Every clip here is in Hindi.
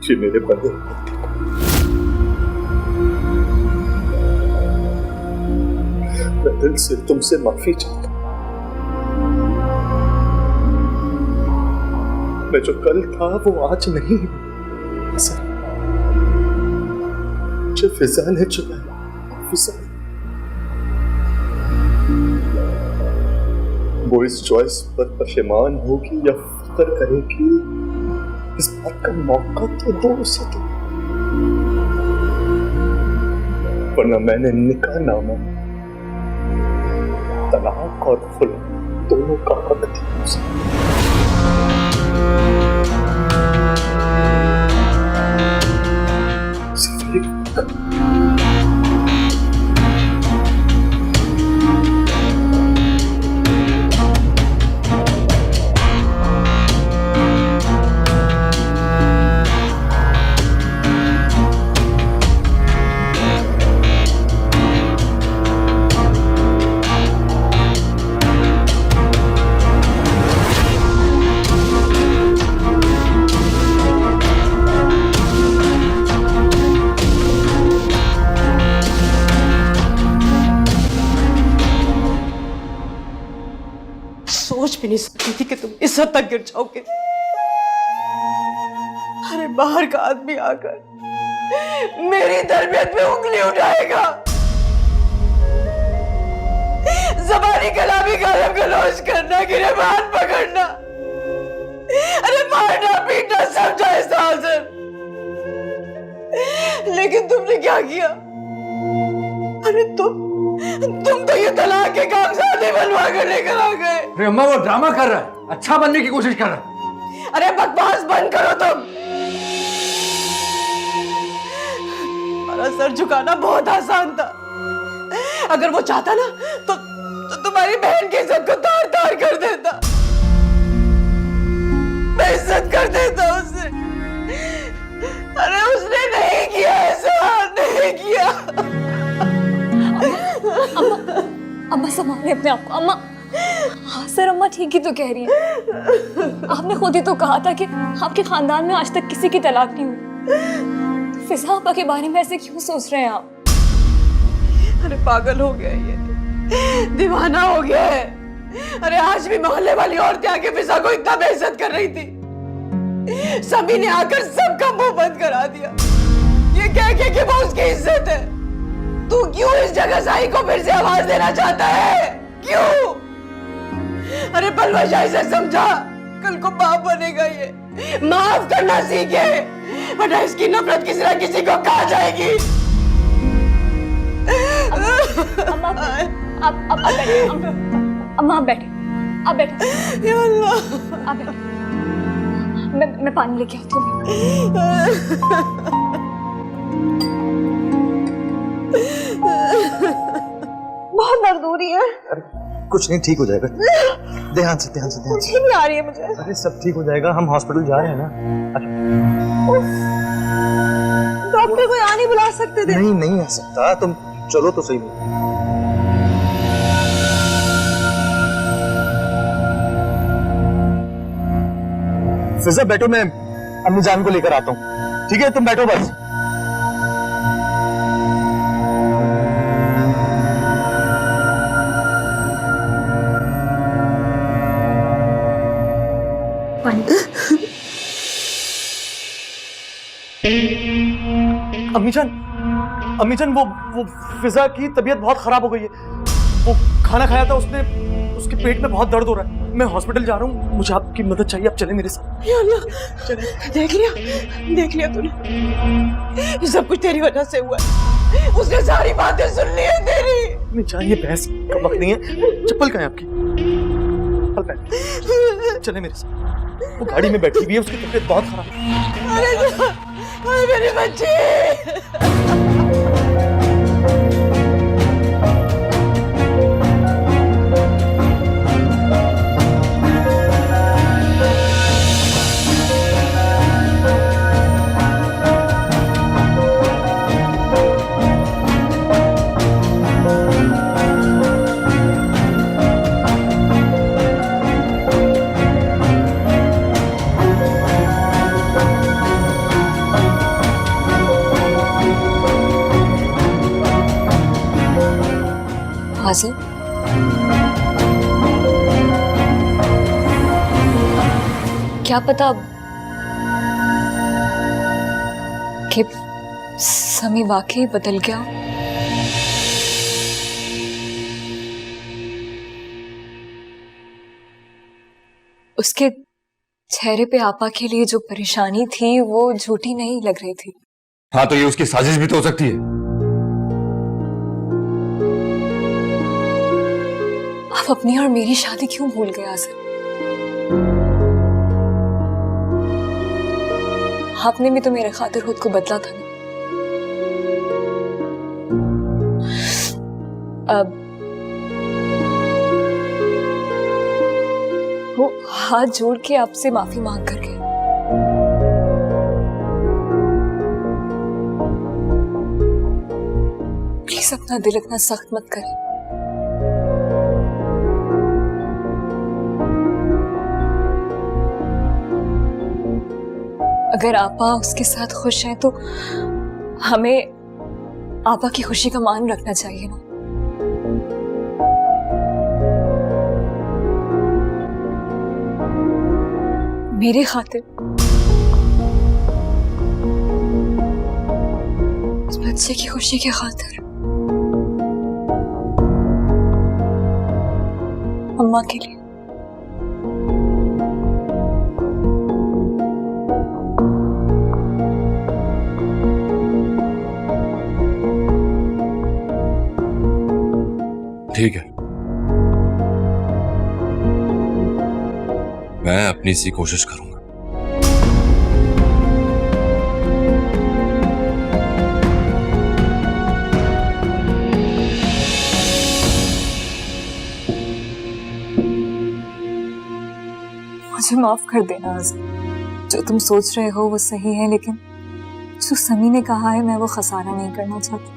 जी मेरे बंदे को मैं दिल से तुमसे माफी चाहता हूं। मैं जो कल था वो आज नहीं हूं। जो फिजा ने चुराया फिजा वो इस चॉइस पर पशेमान होगी या फिक्र करेगी, इस बात का मौका तो दो उसे तो। वरना मैंने निकाह नामा तलाक और खुला दोनों का हक दिया उसे। सिर्फ एक सोच भी नहीं सकती थी कि तुम इस हद तक गिर जाओगे। अरे बाहर का आदमी आकर मेरी तरबियत में उंगली उठाएगा, ज़बानी कलामी गालिब गलौज करना, गिरबान पकड़ना, अरे मारना पीटना सब जायज़ था हाज़िर। लेकिन तुमने क्या किया? अरे तुम तो ये तलाक के कागजात बनवा कर लेकर आ गए। अरे अम्मा वो ड्रामा कर रहा है, अच्छा बनने की कोशिश कर रहा है। अरे बकवास बंद करो तुम। तुम्हारा सर झुकाना बहुत आसान था। अगर वो चाहता ना तो तुम्हारी बहन की इज्जत को तार तार कर देता, बेइज्जत कर देता उसे। अरे उसने नहीं किया ऐसा, नहीं किया। अम्मा संभालिए अपने आप को। अम्मा हाँ सर, अम्मा ठीक ही तो कह रही है। आपने खुद ही तो कहा था कि आपके खानदान में आज तक किसी की तलाक नहीं हुई। फिजा आपा के बारे में ऐसे क्यों सोच रहे हैं आप? अरे पागल हो गया ये, दीवाना हो गया है। अरे आज भी मोहल्ले वाली औरतें आके फिजा को इतना बेइज्जत कर रही थी, सभी ने आकर सबका मुंह बंद करा दिया। ये कह के कि वो उसकी इज्जत है। तू क्यों इस जगह साई को फिर से आवाज देना चाहता है? क्यों? अरे पलवशाही से समझा, कल को बाप बनेगा ये, माफ करना सीखे, वरना इसकी नफरत किसी ना किसी को खा जाएगी। अम्मा आप बैठे। अम्मा आप बैठे, आप बैठे। या अल्लाह, आप बैठे। मैं पानी लेके आती हूँ। बहुत दर्द हो रही है। अरे कुछ नहीं, ठीक हो जाएगा। ध्यान से ध्यान से ध्यान से। नहीं आ रही है मुझे। अरे सब ठीक हो जाएगा, हम हॉस्पिटल जा रहे हैं ना। डॉक्टर को यहाँ नहीं बुला सकते थे? नहीं नहीं आ सकता, तुम चलो तो सही। फिजा बैठो, मैं अम्मी जान को लेकर आता हूँ। ठीक है तुम बैठो बस। अम्मी जान वो फिजा की तबीयत बहुत खराब हो गई है। वो खाना खाया था उसने, उसके पेट में बहुत दर्द हो रहा है। मैं हॉस्पिटल जा रहा हूँ, मुझे आपकी मदद चाहिए, आप चले मेरे साथ। या अल्लाह, चले। देख लिया तूने, ये सब कुछ तेरी वजह से हुआ है। उसने सारी बातें सुन ली है तेरी। अम्मी जान ये बहस का वक्त नहीं है। चप्पल कहाँ है आपकी? चले मेरे साथ। वो गाड़ी में बैठी हुई है, उसकी तबीयत बहुत खराब है। अरे मेरे बच्चे। हासिल क्या पता कि समी वाकई बदल गया। उसके चेहरे पे आपा के लिए जो परेशानी थी वो झूठी नहीं लग रही थी। हाँ, तो ये उसकी साजिश भी तो हो सकती है। आप अपनी और मेरी शादी क्यों भूल गए आसिफ? आपने भी तो मेरे खातिर खुद को बदला था ना। अब वो हाथ जोड़ के आपसे माफी मांग कर गए। प्लीज अपना दिल इतना सख्त मत करें। अगर आपा उसके साथ खुश हैं तो हमें आपा की खुशी का मान रखना चाहिए ना। मेरे खातिर, उस बच्चे की खुशी की खातिर, अम्मा के लिए। ठीक है, मैं अपनी सी कोशिश करूंगा। मुझे माफ कर देना आज़म। जो तुम सोच रहे हो वो सही है, लेकिन जो समी ने कहा है मैं वो खसारा नहीं करना चाहती।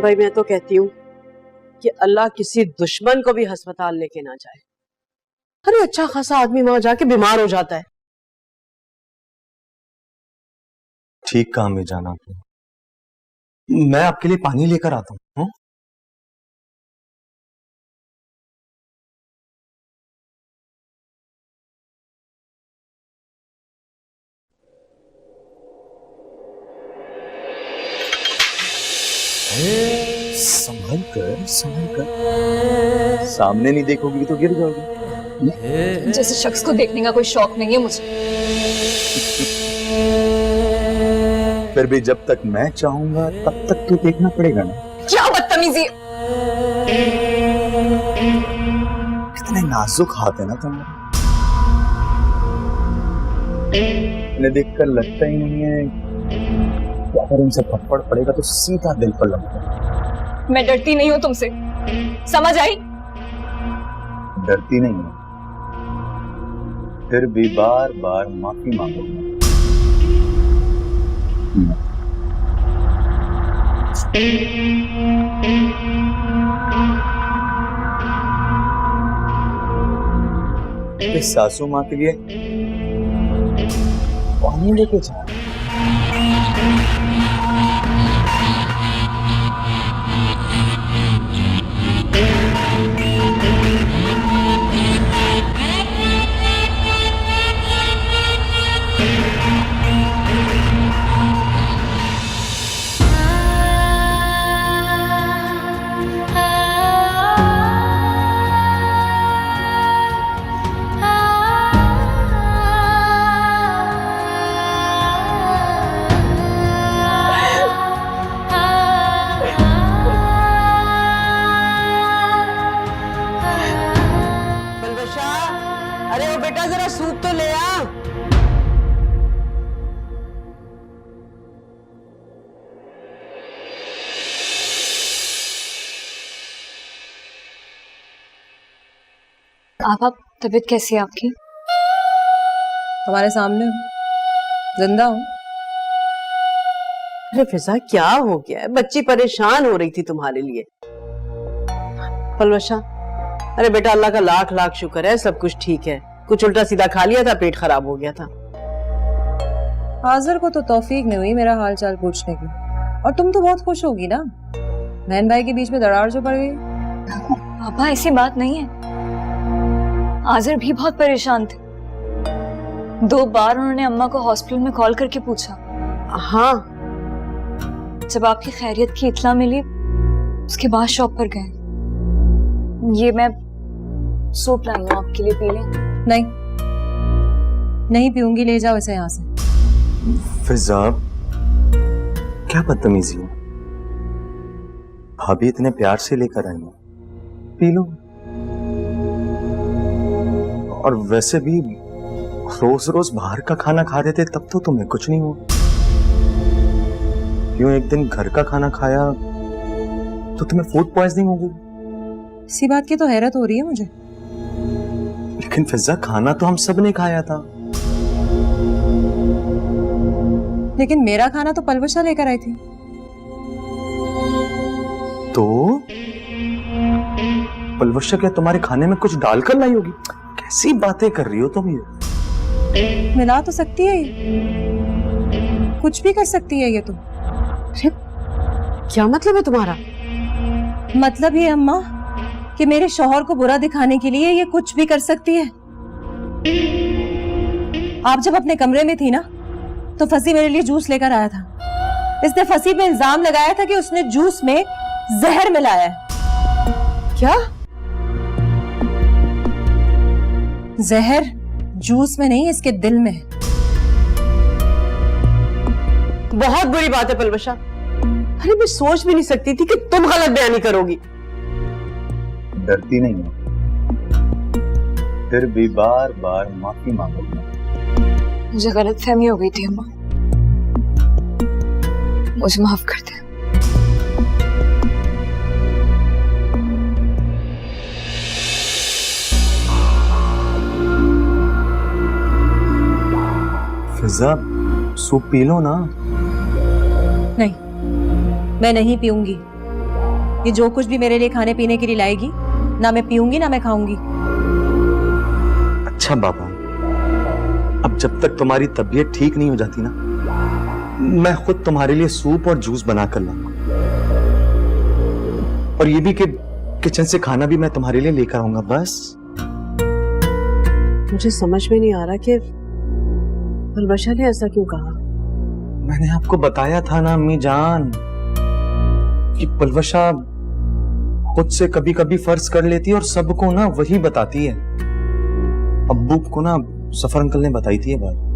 भाई मैं तो कहती हूँ कि अल्लाह किसी दुश्मन को भी अस्पताल लेके ना जाए। अरे अच्छा खासा आदमी वहां जाके बीमार हो जाता है। ठीक कहा मैं जाना आपने। मैं आपके लिए पानी लेकर आता हूँ। संभल कर, सामने नहीं देखोगी तो गिर जाओगी। जैसे शख्स को देखने का कोई शौक नहीं है मुझे। फिर भी जब तक मैं चाहूंगा तब तक तो देखना पड़ेगा ना। क्या बदतमीजी! कितने नाजुक हाथ है ना तुम्हारे। इन्हें देखकर लगता ही नहीं है कि अगर उनसे थप्पड़ पड़ेगा तो सीधा दिल पर लगता। मैं डरती नहीं हूँ तुमसे, समझ आई? डरती नहीं है, फिर भी बार बार माफी मांगोगे। इस सासू माँ के लिए पानी लेके जा। अरे वो बेटा जरा सूप तो ले आ। आप तबीयत कैसी है आपकी? तुम्हारे सामने जिंदा हूँ। अरे फिजा क्या हो गया है? बच्ची परेशान हो रही थी तुम्हारे लिए। पलवशा, अरे बेटा अल्लाह का लाख लाख शुक्र है सब कुछ ठीक है। कुछ उल्टा सीधा खा लिया था, पेट खराब हो गया था। हाजिर को तो तौफीक नहीं हुई मेरा हाल चाल पूछने की, और तुम तो बहुत खुश होगी ना बहन भाई के बीच में दरार जो पड़ गई। पापा ऐसी बात नहीं है, आजिर भी बहुत परेशान थे। 2 बार उन्होंने अम्मा को हॉस्पिटल में कॉल करके पूछा। हाँ, जब आपकी खैरियत की इत्ला मिली उसके बाद शॉप पर गए। ये मैं सूप लाई हूँ आपके लिए, पी लें? नहीं नहीं पीऊंगी, ले जाओ इसे यहाँ से। फिजा, क्या बदतमीजी है। भाभी इतने प्यार से लेकर आई है, पी लो। और वैसे भी रोज रोज बाहर का खाना खा रहे थे तब तो तुम्हें कुछ नहीं हुआ, क्यों एक दिन घर का खाना खाया तो तुम्हें फूड पॉइजनिंग हो गई। इसी बात की तो हैरत हो रही है मुझे। लेकिन फिजा, खाना तो हम सब ने खाया था। लेकिन मेरा खाना तो पलवशा लेकर आई थी। तो पलवशा क्या तुम्हारे खाने में कुछ डालकर लाई होगी? कैसी बातें कर रही हो तुम ये? मिला तो सकती है ये, कुछ भी कर सकती है ये तो। क्या मतलब है तुम्हारा? मतलब ये अम्मा कि मेरे शौहर को बुरा दिखाने के लिए ये कुछ भी कर सकती है। आप जब अपने कमरे में थी ना तो फसी मेरे लिए जूस लेकर आया था। इसने फसी पे इल्जाम लगाया था कि उसने जूस में जहर मिलाया है। क्या? जहर जूस में नहीं, इसके दिल में है। बहुत बुरी बात है पलवशा। अरे मैं सोच भी नहीं सकती थी कि तुम गलत बयानी करोगी। डरती नहीं हो, फिर भी बार बार माफी मांगोगी। मुझे गलतफहमी हो गई थी अम्मा, मुझे माफ कर दे। फिजा, सूप पी लो ना। नहीं, मैं नहीं पीऊंगी। ये जो कुछ भी मेरे लिए खाने पीने के लिए लाएगी, ना मैं पीऊंगी ना मैं खाऊंगी। अच्छा बाबा, अब जब तक तुम्हारी तबीयत ठीक नहीं हो जाती ना, मैं खुद तुम्हारे लिए सूप और जूस बना कर लाऊंगा। और ये भी कि किचन से खाना भी मैं तुम्हारे लिए लेकर आऊंगा। बस मुझे समझ में नहीं आ रहा कि पलवशा ने ऐसा क्यों कहा। मैंने आपको बताया था ना अम्मी जान कि पलवशा खुद से कभी कभी फर्ज कर लेती है और सबको ना वही बताती है। अब्बू को ना सफर अंकल ने बताई थी ये बात।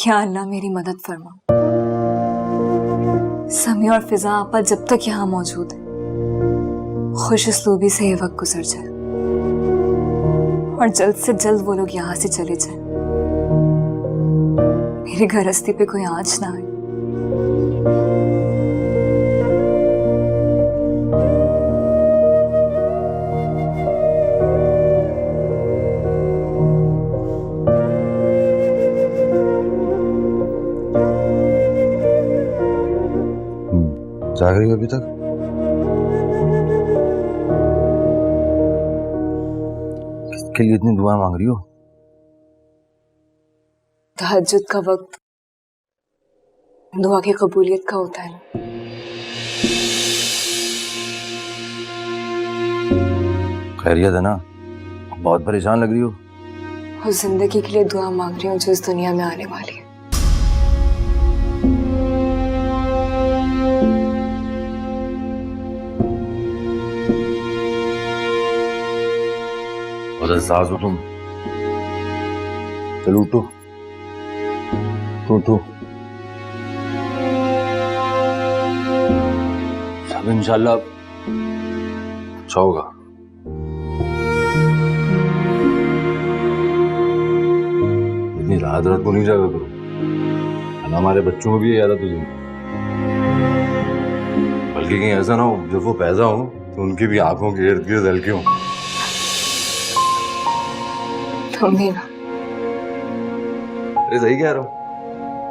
या अल्लाह मेरी मदद फरमा। समी और फिजा आपा जब तक यहाँ मौजूद है खुश उसलूबी से ये वक्त गुजर जाए और जल्द से जल्द वो लोग यहाँ से चले जाए, मेरे गृहस्थी पे कोई आंच ना आए। जाग रही हो अभी तक? किसके लिए इतनी दुआ मांग रही हो? तहज्जुद का वक्त दुआ की कबूलियत का होता है ना। खैरियत है ना? बहुत परेशान लग रही हो। उस जिंदगी के लिए दुआ मांग रही हूँ जो इस दुनिया में आने वाली है। बहुत एहसास हो तुम। चलो उठो, उठो। सब इंशाल्लाह अच्छा होगा। इतनी रात रात को नहीं जागा करो, हमारे बच्चों को भी ये आदत हो जाएगी। बल्कि कहीं ऐसा ना हो जब वो पैदा हो तो उनकी भी आंखों के इर्द गिर्द हल्के हों। तुम भी ना। अरे सही कह रहा हूँ,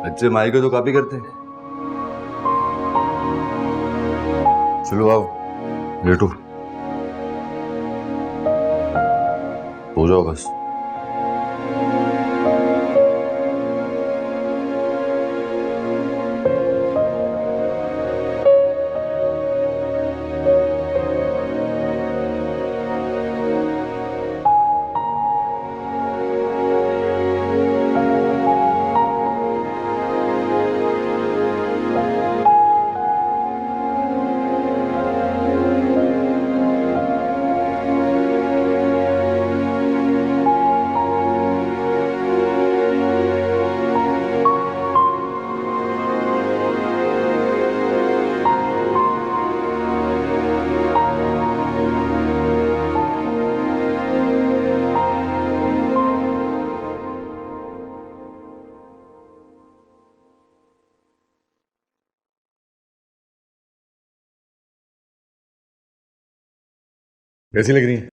बच्चे माई को तो कॉपी करते हैं। चलो आओ, लेटो, हो जाओ बस। कैसी लग रही है?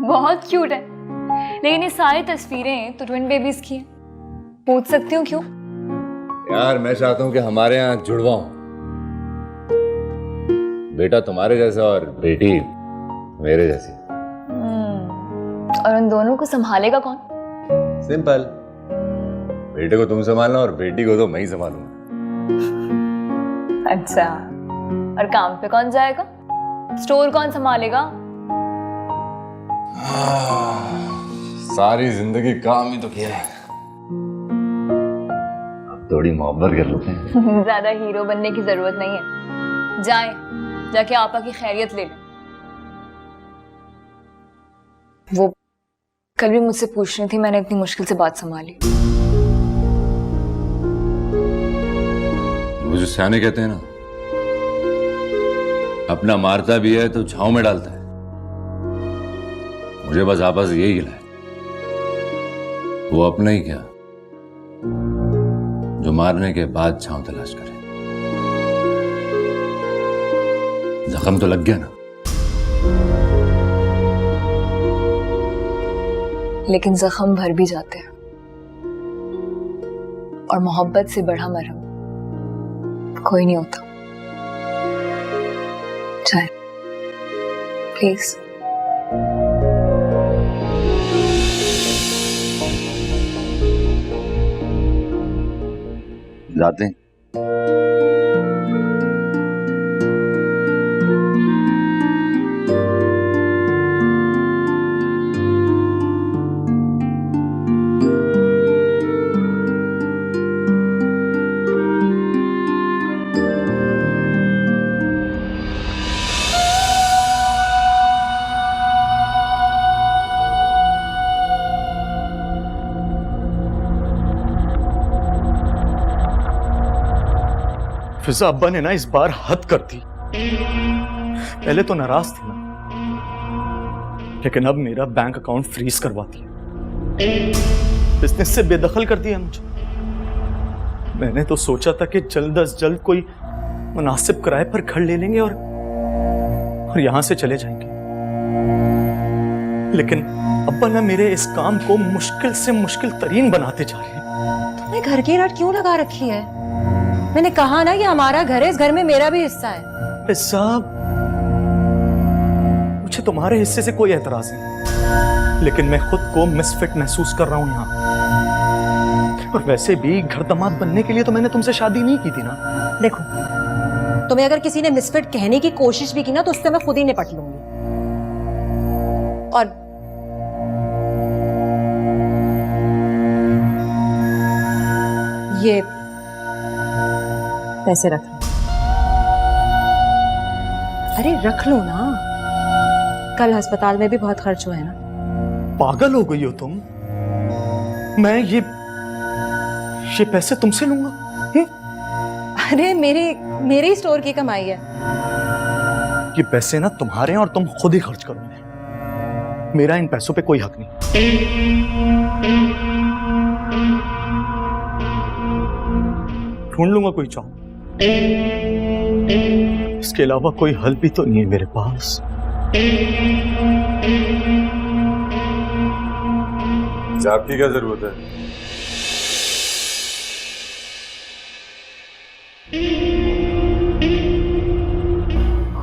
बहुत क्यूट है, लेकिन ये सारी तस्वीरें तो ट्विन बेबीज की हैं। पूछ सकती हूँ क्यों? यार मैं चाहता हूँ कि हमारे यहाँ जुड़वा हो, बेटा तुम्हारे जैसा और बेटी मेरे जैसी। और उन दोनों को संभालेगा कौन? सिंपल, बेटे को तुम संभालना और बेटी को तो मैं ही संभालूंगा। अच्छा, और काम पे कौन जाएगा? स्टोर कौन संभालेगा? सारी जिंदगी काम ही तो किया है, अब थोड़ी मोहब्बत कर लेते हैं। ज्यादा हीरो बनने की जरूरत नहीं है, जाए जाके आपा की खैरियत ले लें। वो कल भी मुझसे पूछ रही थी, मैंने इतनी मुश्किल से बात संभाली। वो जो सियाने कहते हैं ना, अपना मारता भी है तो छांव में डालता है। मुझे बस आपस यही गिला है, वो अपना ही क्या जो मारने के बाद छांव तलाश करे। जख्म तो लग गया ना। लेकिन जख्म भर भी जाते हैं, और मोहब्बत से बड़ा मरहम कोई नहीं होता। चाय प्लीज। जाते हैं। फिजा अब्बा ने ना इस बार हद कर दी। पहले तो नाराज थी ना, लेकिन अब मेरा बैंक अकाउंट फ्रीज करवा दिया, बिजनेस से बेदखल कर दिया मुझे। मैंने तो सोचा था कि जल्द अज जल्द कोई मुनासिब किराए पर घर ले लेंगे और यहां से चले जाएंगे, लेकिन अब्बा ना मेरे इस काम को मुश्किल से मुश्किल तरीन बनाते जा रहे हैं। तुमने घर की रट क्यों लगा रखी है? मैंने कहा ना कि हमारा घर है, इस घर में मेरा भी हिस्सा है। साहब, मुझे तुम्हारे हिस्से से कोई एतराज नहीं, लेकिन मैं खुद को मिसफिट महसूस कर रहा हूं यहाँ। और वैसे भी घर दामाद बनने के लिए तो मैंने तुमसे शादी नहीं की थी ना। देखो, तुम्हें अगर किसी ने मिसफिट कहने की कोशिश भी की ना तो उससे मैं खुद ही निपट लूंगी। और ये पैसे रख लो। अरे रख लो ना, कल अस्पताल में भी बहुत खर्च हुआ है ना। पागल हो गई हो तुम? मैं ये पैसे तुमसे लूंगा? अरे मेरे ही स्टोर की कमाई है। ये पैसे ना तुम्हारे हैं और तुम खुद ही खर्च करोगे। मेरा इन पैसों पे कोई हक नहीं। ढूंढ लूंगा कोई चाह, इसके अलावा कोई हल भी तो नहीं है मेरे पास। आपकी क्या जरूरत है?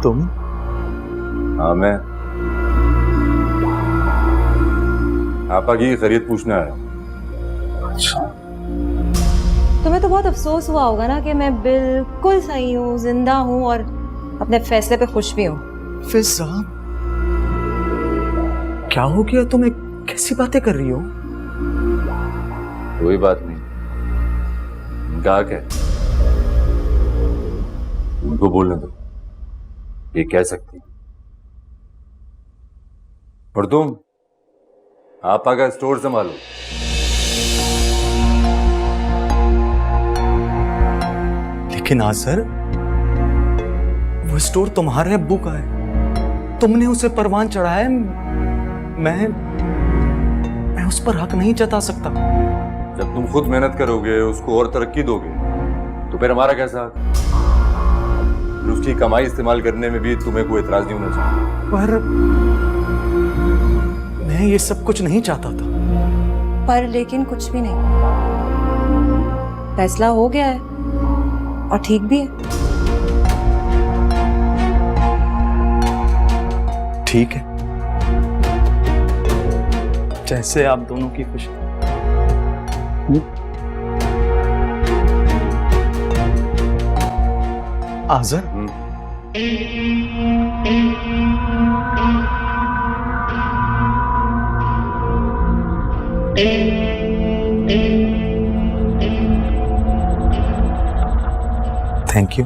तुम? हाँ मैं आपा की खरीद पूछना है। अच्छा, तुम्हें तो बहुत अफसोस हुआ होगा ना कि मैं बिल्कुल सही हूँ, जिंदा हूँ और अपने फैसले पे खुश भी हूँ। फिजा, क्या हो गया तुम्हें? कैसी बातें कर रही हो? कोई बात नहीं, उनका हक है, उनको बोलने दो, ये कह सकती। और तुम आपा का स्टोर संभालो। लेकिन आसर, वो स्टोर तुम्हारे अब्बू का है, तुमने उसे परवान चढ़ाया है। मैं उस पर हक नहीं जता सकता। जब तुम खुद मेहनत करोगे, उसको और तरक्की दोगे, तो फिर हमारा कैसा हक? फिर उसकी कमाई इस्तेमाल करने में भी तुम्हें कोई एतराज नहीं होना चाहिए। पर मैं ये सब कुछ नहीं चाहता था। पर लेकिन कुछ भी नहीं, फैसला हो गया है और ठीक भी है। ठीक है, जैसे आप दोनों की खुशी। Azar, thank you.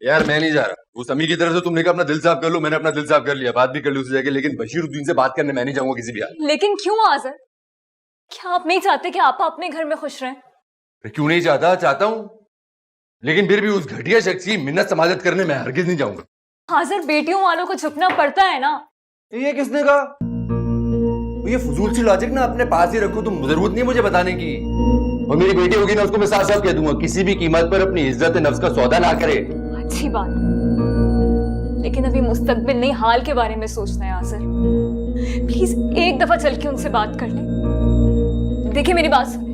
यार मैं नहीं जा रहा। उस अमी की तरफ से तुमने कहा अपना दिल साफ कर लो, मैंने अपना दिल साफ कर लिया, बात भी कर ली उसे जाके, लेकिन बशीरुद्दीन से बात करने मैं नहीं जाऊंगा किसी भी हाल। लेकिन क्यों आज़र? क्या आप नहीं चाहते कि आपा अपने घर में खुश रहें? क्यों नहीं चाहता? चाहता हूं, लेकिन फिर भी उस घटिया शख्स की मिन्नत समाजत करने मैं हरगिज नहीं जाऊंगा। आज़र, बेटियों वालों को झुकना पड़ता है ना। ये किसने कहा? ये फजूल सी लॉजिक ना अपने पास ही रखो, तुम जरूरत नहीं मुझे बताने की। और मेरी बेटी होगी ना, उसको मैं साफ साफ कह दूंगा, किसी भी कीमत पर अपनी इज्जत नफ्स का सौदा ना करे। अच्छी बात, लेकिन अभी मुस्तकबिल नहीं, हाल के बारे में सोचना है आज़र। प्लीज एक दफा चल के उनसे बात कर ले। देखिए मेरी बात सुने,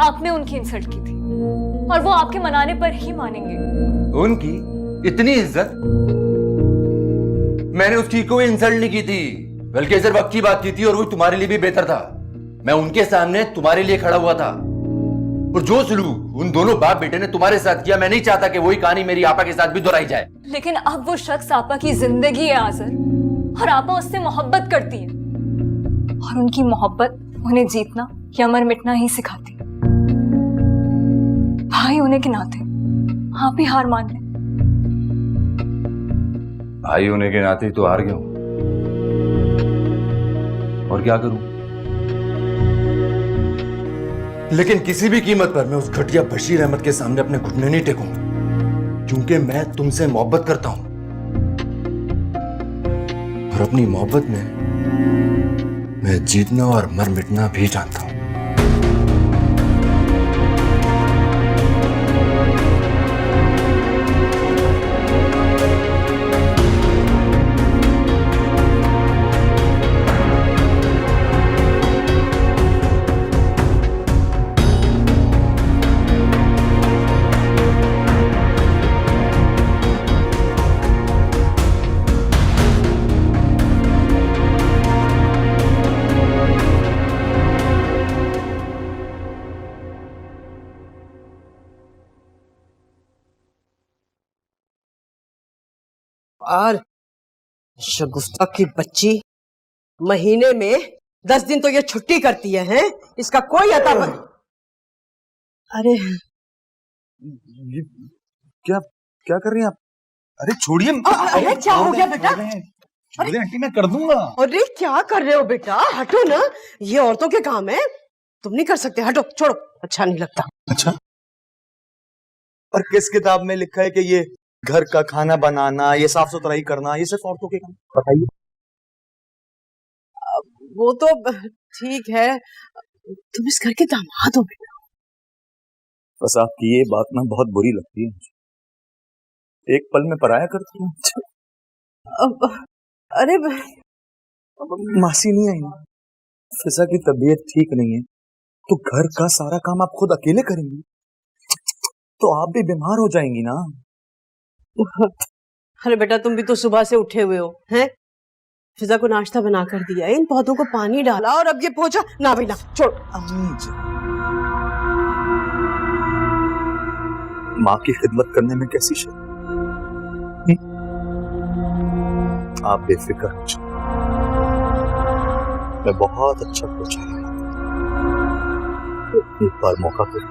आपने उनकी इंसल्ट की थी और वो आपके मनाने पर ही मानेंगे। उनकी इतनी इज्जत? मैंने उसकी कोई इंसल्ट नहीं की थी, बल्कि सिर्फ वक्त की बात की थी, और वो तुम्हारे लिए भी बेहतर था। मैं उनके सामने तुम्हारे लिए खड़ा हुआ था, और जो सलूक उन दोनों बाप बेटे ने तुम्हारे साथ किया, मैं नहीं चाहता कि वही कहानी मेरी आपा के साथ भी दोहराई जाए। लेकिन अब वो शख्स आपा की जिंदगी है आज़र, और आपा उससे मोहब्बत करती है, और उनकी मोहब्बत उन्हें जीतना या मर मिटना ही सिखाती। भाई होने के नाते आप ही हार मान लें। भाई होने के नाते तो हार गया हूं, और क्या करूं? लेकिन किसी भी कीमत पर मैं उस घटिया बशीर अहमद के सामने अपने घुटने नहीं टेकूंगा, क्योंकि मैं तुमसे मोहब्बत करता हूं और अपनी मोहब्बत में मैं जीतना और मर मिटना भी जानता हूं। और शगुफ्ता की बच्ची महीने में 10 दिन तो ये छुट्टी करती है, हैं? इसका कोई अता अरे ये क्या क्या कर रही हैं आप? अरे छोड़िए। अरे क्या हो गया बेटा? छोड़िए आंटी, मैं कर दूंगा। अरे क्या कर रहे हो बेटा? हटो ना, ये औरतों के काम है, तुम नहीं कर सकते। हटो, छोड़ो, अच्छा नहीं लगता। अच्छा, और किस किताब में लिखा है कि ये घर का खाना बनाना, ये साफ सुथराई करना, ये सिर्फ औरतों के काम? बताइए। वो तो ठीक है, तुम इस घर के दामाद हो बेटा। बस आपकी ये बात ना बहुत बुरी लगती है मुझे। एक पल में पराया करती हूँ। अरे मासी नहीं आई ना, फिजा की तबीयत ठीक नहीं है, तो घर का सारा काम आप खुद अकेले करेंगी तो आप भी बीमार हो जाएंगी ना। अरे बेटा, तुम भी तो सुबह से उठे हुए हो, हैं? फिजा को नाश्ता बना कर दिया, इन पौधों को पानी डाला, और अब ये पोछा ना भी ना। छोड़। अम्मी जी, माँ की खिदमत करने में कैसी शर्म? आप बेफिक्र हो जाओ, मैं बहुत अच्छा पोछा एक बार मौका कर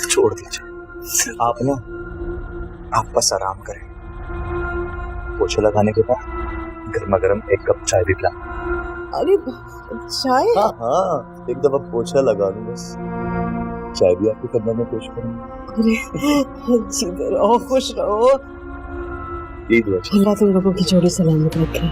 छोड़ दीजिए। आप ना, आप बस आराम करें, पोछा लगाने के बाद गर्मा गर्म एक कप चाय भी पिला। अरे चाय? हाँ हाँ, एक दफा पोछा लगा दूं बस, चाय भी आपके कदमों में पेश करूंगा। अरे जीते रहो, खुश रहो। अल्लाह तुम लोगों की जोड़ी सलामत रखे।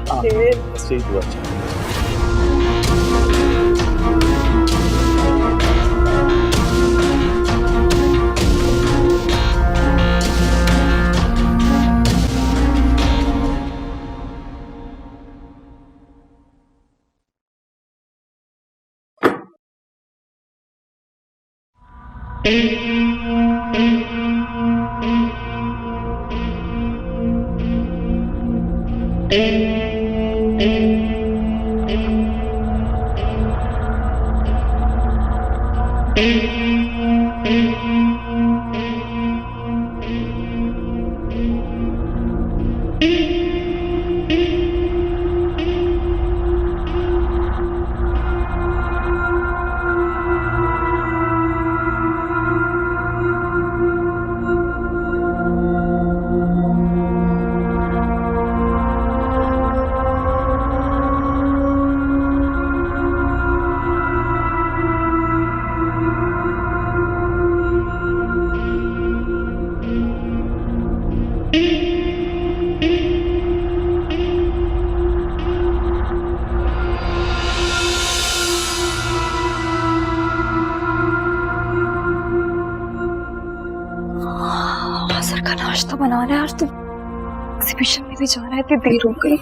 सर का नाश्ता बना रहा है, आज तो एग्जीबिशन में भी जाना है, इतनी देर हो गई।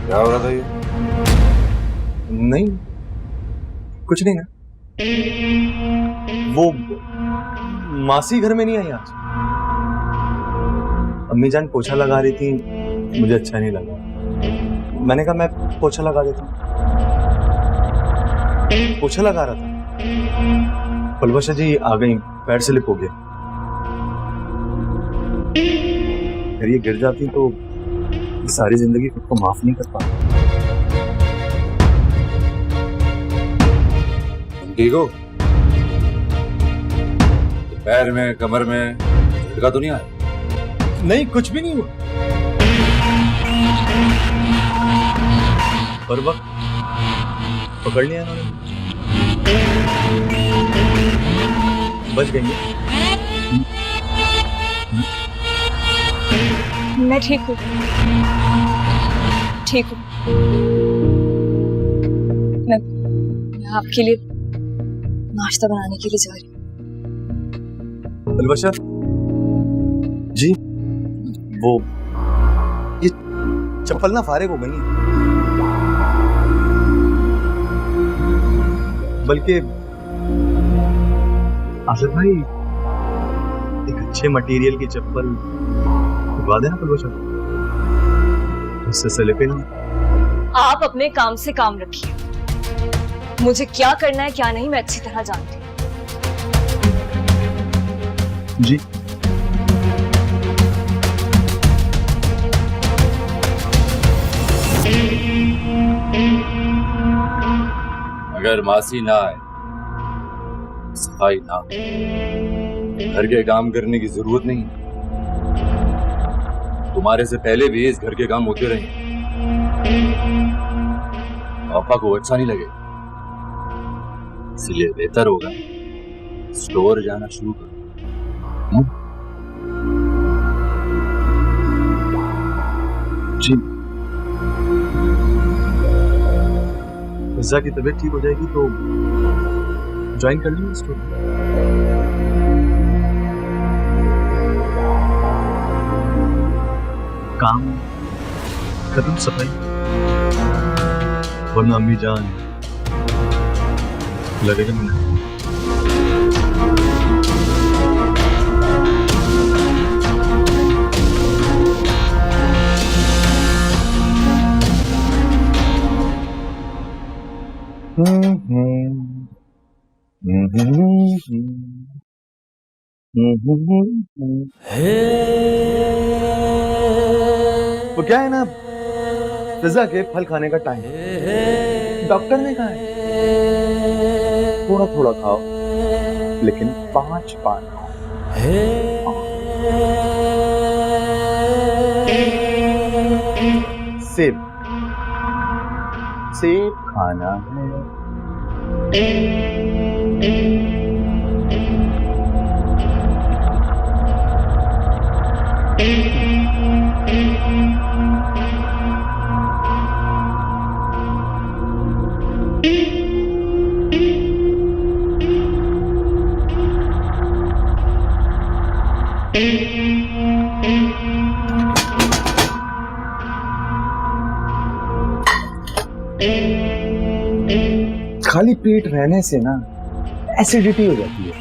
क्या हो रहा था ये? नहीं, कुछ नहीं ना। वो मासी घर में नहीं आई आज। अम्मी जान पोछा लगा रही थी, मुझे अच्छा नहीं लगा। मैंने कहा मैं पोछा लगा देता हूँ। पोछा लगा रहा था, पलवशा जी आ गई, पैर स्लिप हो गया। अगर ये गिर जाती तो सारी जिंदगी खुद को माफ नहीं कर पाता। ठीक हो? पैर में, कमर में झटका तो नहीं आया? नहीं, कुछ भी नहीं हुआ। पर वक्त पकड़ लिया इन्होंने, बच गई है। मैं ठीक हूँ, ठीक हूँ। मैं आपके लिए नाश्ता बनाने के लिए जा रही हूँ। पलवशा जी, वो ये चप्पल ना फारिग हो गई है, बल्कि आसिफ भाई एक अच्छे मटेरियल की चप्पल दिलवा देना पलवशा, उससे सले पे ना। आप अपने काम से काम रखिए, मुझे क्या करना है क्या नहीं मैं अच्छी तरह जानती हूँ। जी अगर मासी ना आए, सफाई ना हो, घर के काम करने की जरूरत नहीं। तुम्हारे से पहले भी इस घर के काम होते रहे, पापा को अच्छा नहीं लगे, इसलिए बेहतर होगा स्टोर जाना शुरू करो। जी, फिजा की तबीयत ठीक हो जाएगी तो ज्वाइन कर लेंगे स्टोर। काम खत्म, सफाई, वरना अम्मी जान लगेगा मिला। वो क्या है ना, फिजा के फल खाने का टाइम, डॉक्टर ने कहा है थोड़ा थोड़ा खाओ, लेकिन 5 पान खाओ। सेब, सेब खाना है। खाली पेट रहने से ना एसिडिटी हो जाती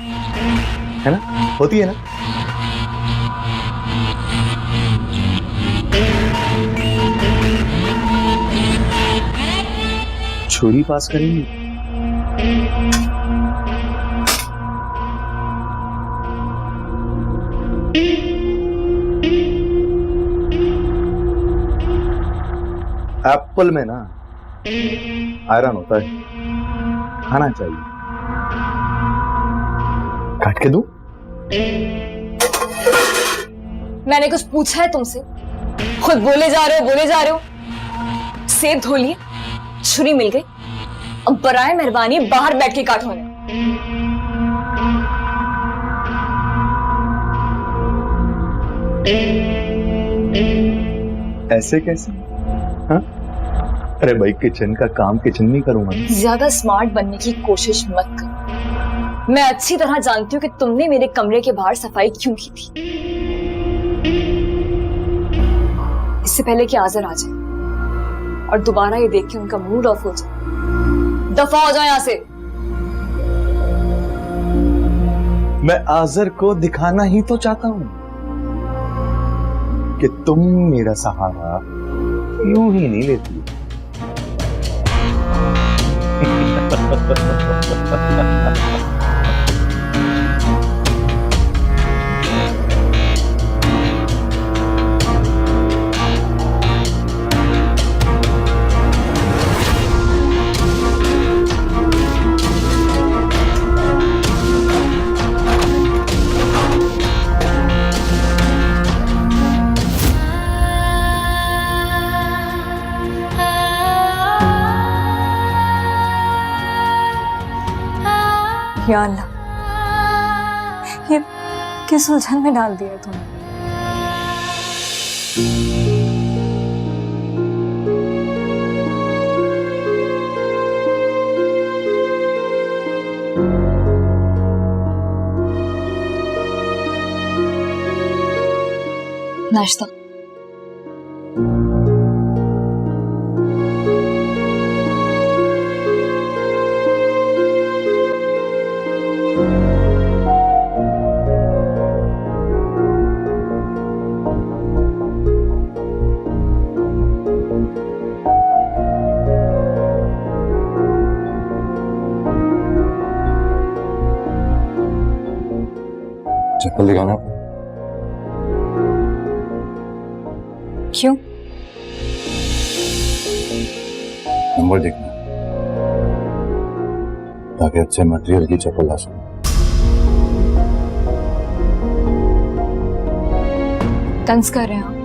है ना, होती है ना। छुरी पास करेंगी? एप्पल में ना आयरन होता है, खाना चाहिए। काट के दूं? मैंने कुछ पूछा है तुमसे? खुद बोले जा रहे हो। सेब धो लिए, छुरी मिल गई, अब बराए मेहरबानी बाहर बैठ के काटो ने। ऐसे कैसे? हाँ? अरे भाई, किचन का काम किचन में करूंगा। ज्यादा स्मार्ट बनने की कोशिश मत करो। मैं अच्छी तरह जानती हूँ कि तुमने मेरे कमरे के बाहर सफाई क्यों की थी। इससे पहले कि आजर आ जाए और दोबारा ये देख के उनका मूड ऑफ हो जाए। दफा हो जाए यहां से। मैं आजर को दिखाना ही तो चाहता हूं। कि तुम मेरा सहारा यूं ही नहीं लेती। या अल्लाह, ये किस उलझन में डाल दिया तुमने? नाश्ता। चप्पल दिखाना। क्यों? नंबर देखना ताकि अच्छे मटेरियल की चप्पल ला सकूं। तंज कर रहे हैं आप?